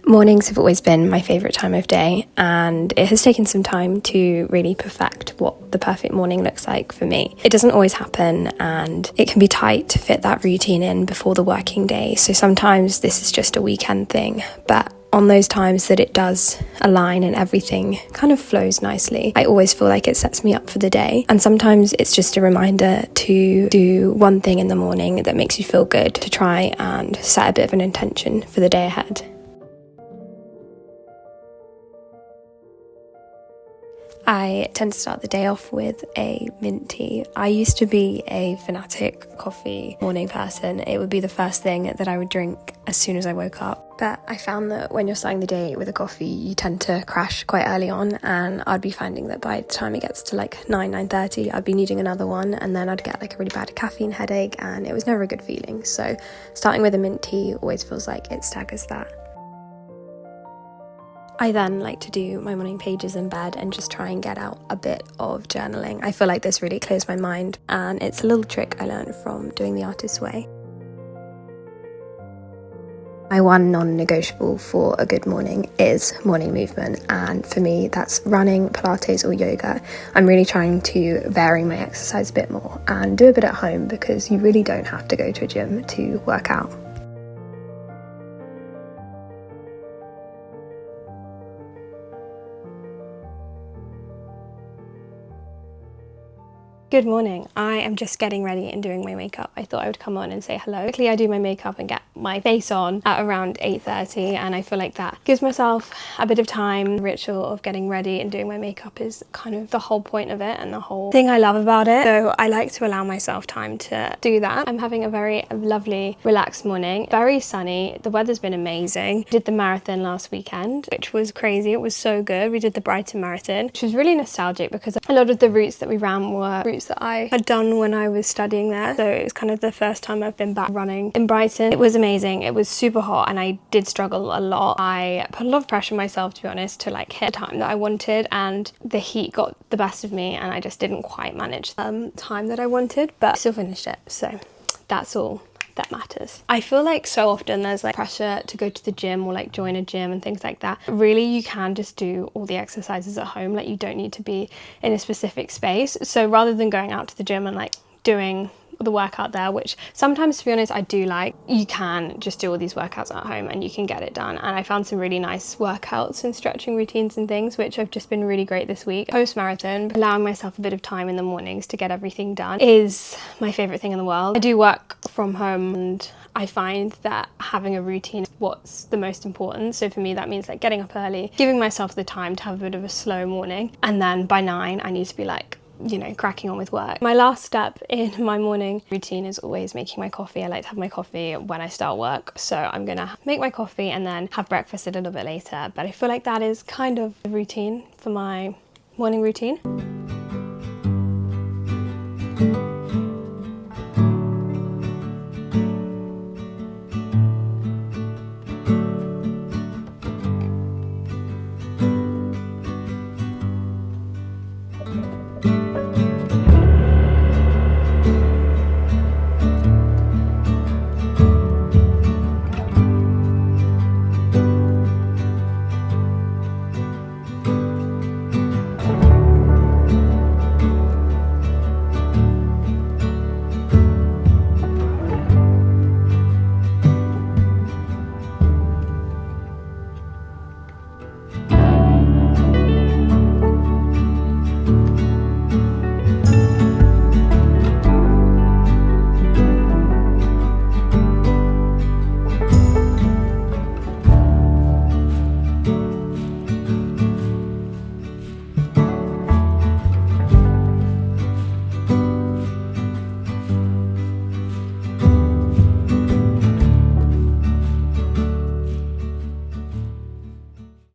Mornings have always been my favourite time of day, and it has taken some time to really perfect what the perfect morning looks like for me. It doesn't always happen, and it can be tight to fit that routine in before the working day, so sometimes this is just a weekend thing, but on those times that it does align and everything kind of flows nicely, I always feel like it sets me up for the day. And sometimes it's just a reminder to do one thing in the morning that makes you feel good, to try and set a bit of an intention for the day ahead. I tend to start the day off with a mint tea. I used to be a fanatic coffee morning person. It would be the first thing that I would drink as soon as I woke up. But I found that when you're starting the day with a coffee, you tend to crash quite early on, and I'd be finding that by the time it gets to like 9:30, I'd be needing another one, and then I'd get like a really bad caffeine headache, and it was never a good feeling. So starting with a mint tea always feels like it staggers that. I then like to do my morning pages in bed and just try and get out a bit of journaling. I feel like this really clears my mind, and it's a little trick I learned from doing the artist's way. My one non-negotiable for a good morning is morning movement, and for me that's running, Pilates or yoga. I'm really trying to vary my exercise a bit more and do a bit at home, because you really don't have to go to a gym to work out. Good morning. I am just getting ready and doing my makeup. I thought I would come on and say hello. Quickly, I do my makeup and get my face on at around 8:30, and I feel like that gives myself a bit of time. The ritual of getting ready and doing my makeup is kind of the whole point of it and the whole thing I love about it. So I like to allow myself time to do that. I'm having a very lovely, relaxed morning. Very sunny. The weather's been amazing. Did the marathon last weekend, which was crazy. It was so good. We did the Brighton Marathon, which was really nostalgic because a lot of the routes that we ran were routes that I had done when I was studying there. So it was kind of the first time I've been back running in Brighton. It was amazing. It was super hot, and I did struggle a lot. I put a lot of pressure on myself, to be honest, to like hit the time that I wanted, and the heat got the best of me, and I just didn't quite manage the time that I wanted, but I still finished it. So that's all that matters. I feel like so often there's like pressure to go to the gym or like join a gym and things like that. Really, you can just do all the exercises at home. Like, you don't need to be in a specific space. So rather than going out to the gym and like doing the workout there, which sometimes, to be honest, I do like, you can just do all these workouts at home and you can get it done. And I found some really nice workouts and stretching routines and things which have just been really great this week. Post-marathon, allowing myself a bit of time in the mornings to get everything done is my favorite thing in the world. I do work from home, and I find that having a routine is what's the most important. So for me, that means like getting up early, giving myself the time to have a bit of a slow morning, and then by 9 I need to be like, you know, cracking on with work. My last step in my morning routine is always making my coffee. I like to have my coffee when I start work, so I'm gonna make my coffee and then have breakfast a little bit later. But I feel like that is kind of the routine for my morning routine.